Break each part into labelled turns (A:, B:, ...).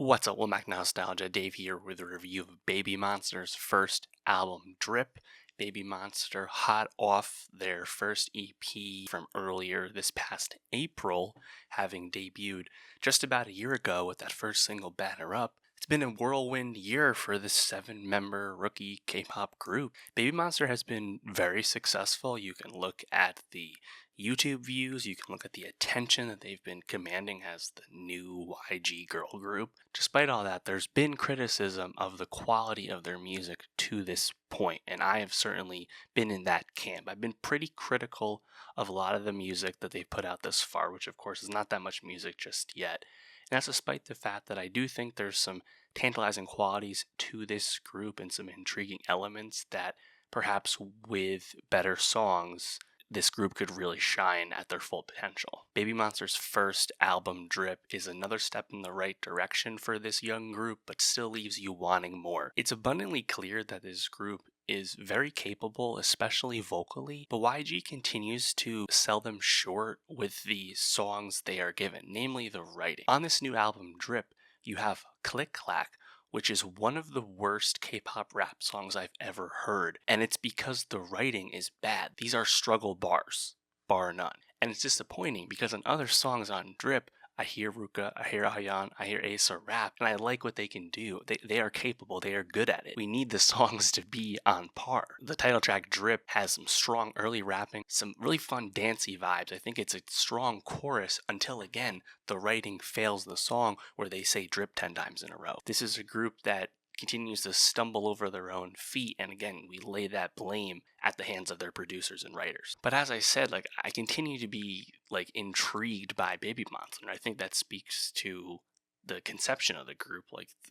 A: What's up, welcome back to Nowstalgia. Dave here with a review of BabyMonster's first album, Drip. BabyMonster, hot off their first EP from earlier this past April, having debuted just about a year ago with that first single, Batter Up. It's been a whirlwind year for this 7-member rookie K-pop group. BabyMonster has been very successful. You can look at the YouTube views, you can look at the attention that they've been commanding as the new YG girl group. Despite all that, there's been criticism of the quality of their music to this point, and I have certainly been in that camp. I've been pretty critical of a lot of the music that they've put out thus far, which of course is not that much music just yet. And that's despite the fact that I do think there's some tantalizing qualities to this group and some intriguing elements that perhaps with better songs, this group could really shine at their full potential. BabyMonster's first album, Drip, is another step in the right direction for this young group, but still leaves you wanting more. It's abundantly clear that this group is very capable, especially vocally, but YG continues to sell them short with the songs they are given, namely the writing. On this new album, Drip, you have Click Clack, which is one of the worst K-pop rap songs I've ever heard, and it's because the writing is bad. These are struggle bars, bar none. And it's disappointing because in other songs on Drip, I hear Ruka, I hear Ayan, I hear Asa rap, and I like what they can do. They are capable, they are good at it. We need the songs to be on par. The title track, Drip, has some strong early rapping, some really fun dancey vibes. I think it's a strong chorus until, again, the writing fails the song where they say drip 10 times in a row. This is a group that continues to stumble over their own feet, and again, we lay that blame at the hands of their producers and writers. But as I said, I continue to be intrigued by BabyMonster, and I think that speaks to the conception of the group.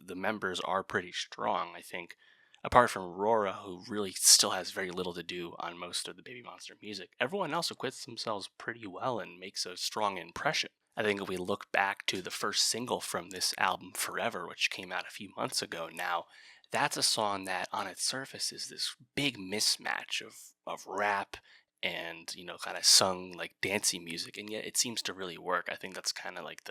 A: The members are pretty strong. I think apart from Rora, who really still has very little to do on most of the BabyMonster music, everyone else acquits themselves pretty well and makes a strong impression. I think if we look back to the first single from this album, Forever, which came out a few months ago now, that's a song that on its surface is this big mismatch of rap and, kind of sung like dancey music, and yet it seems to really work. I think that's kind of like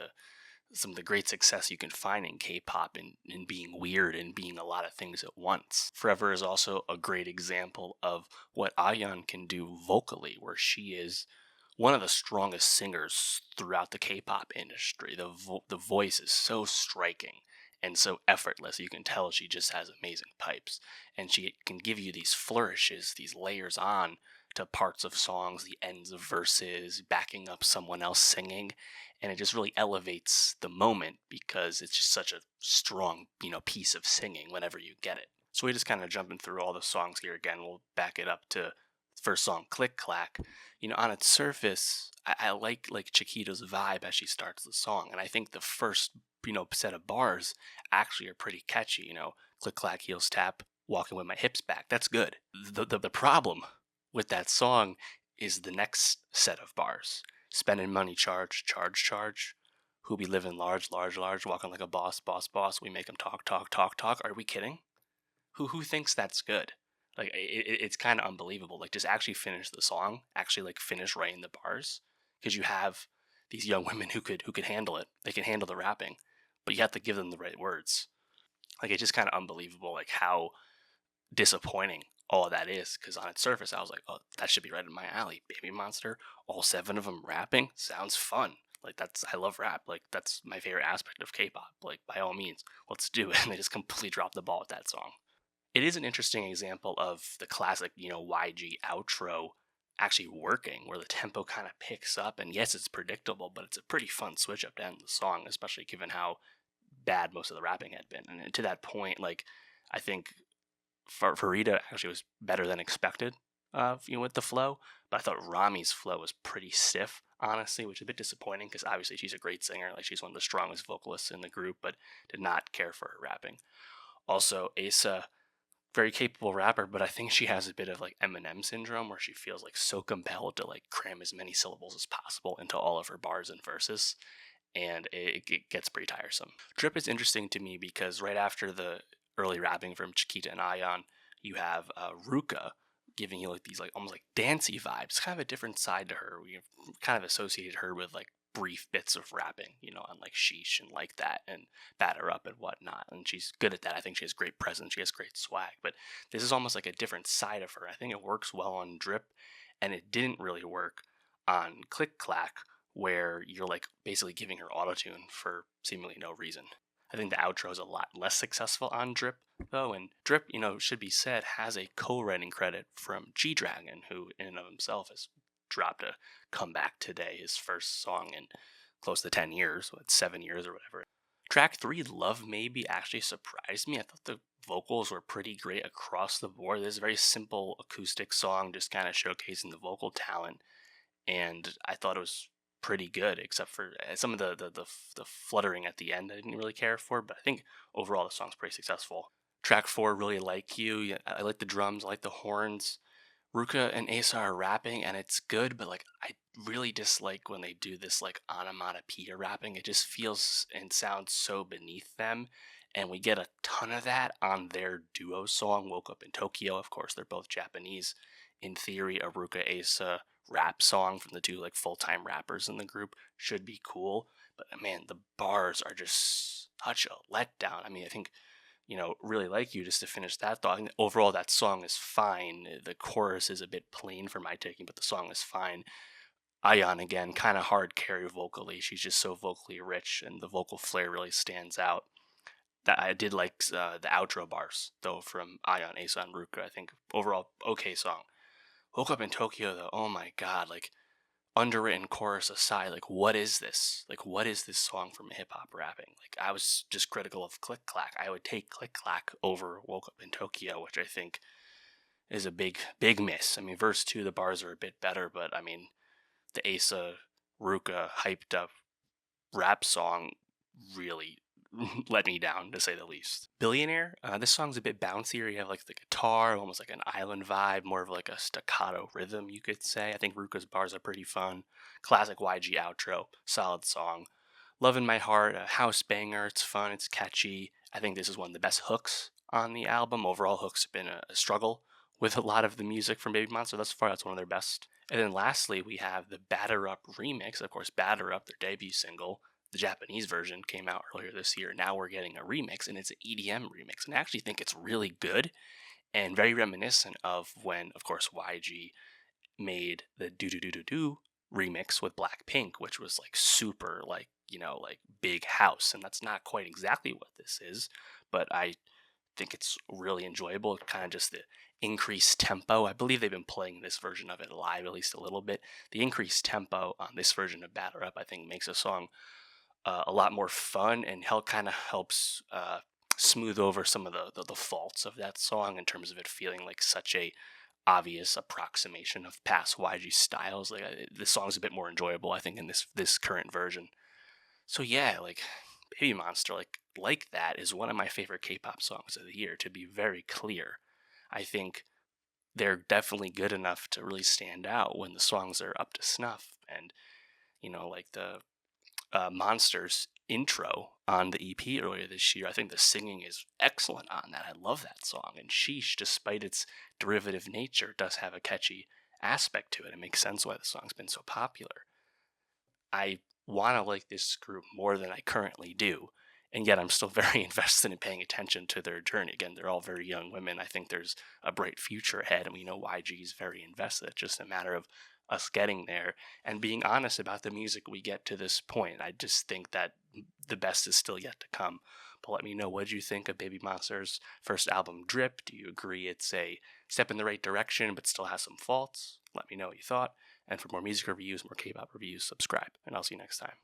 A: some of the great success you can find in K-pop in being weird and being a lot of things at once. Forever is also a great example of what Ayan can do vocally, where she is one of the strongest singers throughout the K-pop industry. The voice is so striking and so effortless. You can tell she just has amazing pipes, and she can give you these flourishes, these layers on to parts of songs, the ends of verses, backing up someone else singing, and it just really elevates the moment because it's just such a strong, piece of singing whenever you get it. So we just kind of jumping through all the songs here again. We'll back it up to first song, Click Clack. On its surface, I like Chiquita's vibe as she starts the song, and I think the first set of bars actually are pretty catchy. Click clack, heels tap, walking with my hips back. That's good. The problem with that song is the next set of bars. Spending money, charge, charge, charge. Who be living large, large, large, walking like a boss, boss, boss. We make them talk, talk, talk, talk. Are we kidding? Who thinks that's good? It's kind of unbelievable. Just actually finish the song, actually finish writing the bars, because you have these young women who could handle it. They can handle the rapping, but you have to give them the right words. It's just kind of unbelievable, how disappointing all of that is. Because on its surface, I was like, oh, that should be right in my alley. BabyMonster, all 7 of them rapping, sounds fun. I love rap. That's my favorite aspect of K-pop. By all means, let's do it. And they just completely dropped the ball with that song. It is an interesting example of the classic, YG outro actually working, where the tempo kind of picks up, and yes, it's predictable, but it's a pretty fun switch up to end the song, especially given how bad most of the rapping had been. And to that point, I think Farida actually was better than expected, with the flow, but I thought Rami's flow was pretty stiff, honestly, which is a bit disappointing because obviously she's a great singer, she's one of the strongest vocalists in the group, but did not care for her rapping. Also, Asa, very capable rapper, but I think she has a bit of Eminem syndrome, where she feels so compelled to cram as many syllables as possible into all of her bars and verses, and it gets pretty tiresome. Drip is interesting to me because right after the early rapping from Chiquita and Ayan, you have Ruka giving you these almost dancey vibes, kind of a different side to her. We've kind of associated her with brief bits of rapping, on like Sheesh and like that and Batter Up and whatnot. And she's good at that. I think she has great presence. She has great swag. But this is almost like a different side of her. I think it works well on Drip, and it didn't really work on Click Clack, where you're like basically giving her autotune for seemingly no reason. I think the outro is a lot less successful on Drip, though, and Drip, should be said, has a co-writing credit from G-Dragon, who in and of himself has dropped a Comeback Today, his first song in close to 10 years, 7 years or whatever. Track 3, Love Maybe, actually surprised me. I thought the vocals were pretty great across the board. This is a very simple acoustic song, just kind of showcasing the vocal talent, and I thought it was pretty good, except for some of the fluttering at the end I didn't really care for, but I think overall the song's pretty successful. Track 4, Really Like You. Yeah, I like the drums, I like the horns. Ruka and Asa are rapping, and it's good, but like I really dislike when they do this like onomatopoeia rapping. It just feels and sounds so beneath them, and we get a ton of that on their duo song, Woke Up in Tokyo. Of course, they're both Japanese. In theory, a Ruka Asa rap song from the two like full-time rappers in the group should be cool, but man, the bars are just such a letdown. I mean, I think Really Like You, just to finish that thought, I think overall that song is fine. The chorus is a bit plain for my taking, but the song is fine. Ayan, again, kind of hard carry vocally. She's just so vocally rich, and the vocal flair really stands out. That I did like the outro bars, though, from Ayan, Asa, and Ruka. I think overall, okay song. Woke Up in Tokyo, though, oh my god, like, underwritten chorus aside, like what is this? Like what is this song from hip hop rapping? Like I was just critical of Click Clack. I would take Click Clack over Woke Up in Tokyo, which I think is a big miss. I mean, verse 2 the bars are a bit better, but I mean the Asa Ruka hyped up rap song really let me down, to say the least. Billionaire, this song's a bit bouncier. You have like the guitar, almost like an island vibe, more of like a staccato rhythm, you could say. I think Ruka's bars are pretty fun. Classic YG outro, solid song. Love in My Heart, a house banger. It's fun, it's catchy. I think this is one of the best hooks on the album. Overall, hooks have been a struggle with a lot of the music from BabyMonster thus far. That's one of their best. And then lastly, we have the Batter Up remix. Of course, Batter Up, their debut single. The Japanese version came out earlier this year. Now we're getting a remix, and it's an EDM remix. And I actually think it's really good and very reminiscent of when, of course, YG made the Do Do Do Do Do remix with Blackpink, which was like super, like, like big house. And that's not quite exactly what this is, but I think it's really enjoyable. Kind of just the increased tempo. I believe they've been playing this version of it live at least a little bit. The increased tempo on this version of Batter Up, I think, makes a song a lot more fun, and kind of helps smooth over some of the faults of that song in terms of it feeling like such a obvious approximation of past YG styles. Like the song's a bit more enjoyable, I think, in this current version. So yeah, like BabyMonster, like that is one of my favorite K-pop songs of the year. To be very clear, I think they're definitely good enough to really stand out when the songs are up to snuff, and like the Monsters intro on the EP earlier this year. I think the singing is excellent on that. I love that song. And Sheesh, despite its derivative nature, does have a catchy aspect to it. It makes sense why the song's been so popular. I want to like this group more than I currently do, and yet I'm still very invested in paying attention to their journey. Again, they're all very young women. I think there's a bright future ahead, and we know YG is very invested. It's just a matter of us getting there and being honest about the music we get to this point. I just think that the best is still yet to come. But let me know, what did you think of BabyMonster's first album, Drip? Do you agree it's a step in the right direction but still has some faults? Let me know what you thought. And for more music reviews, more K-pop reviews, subscribe. And I'll see you next time.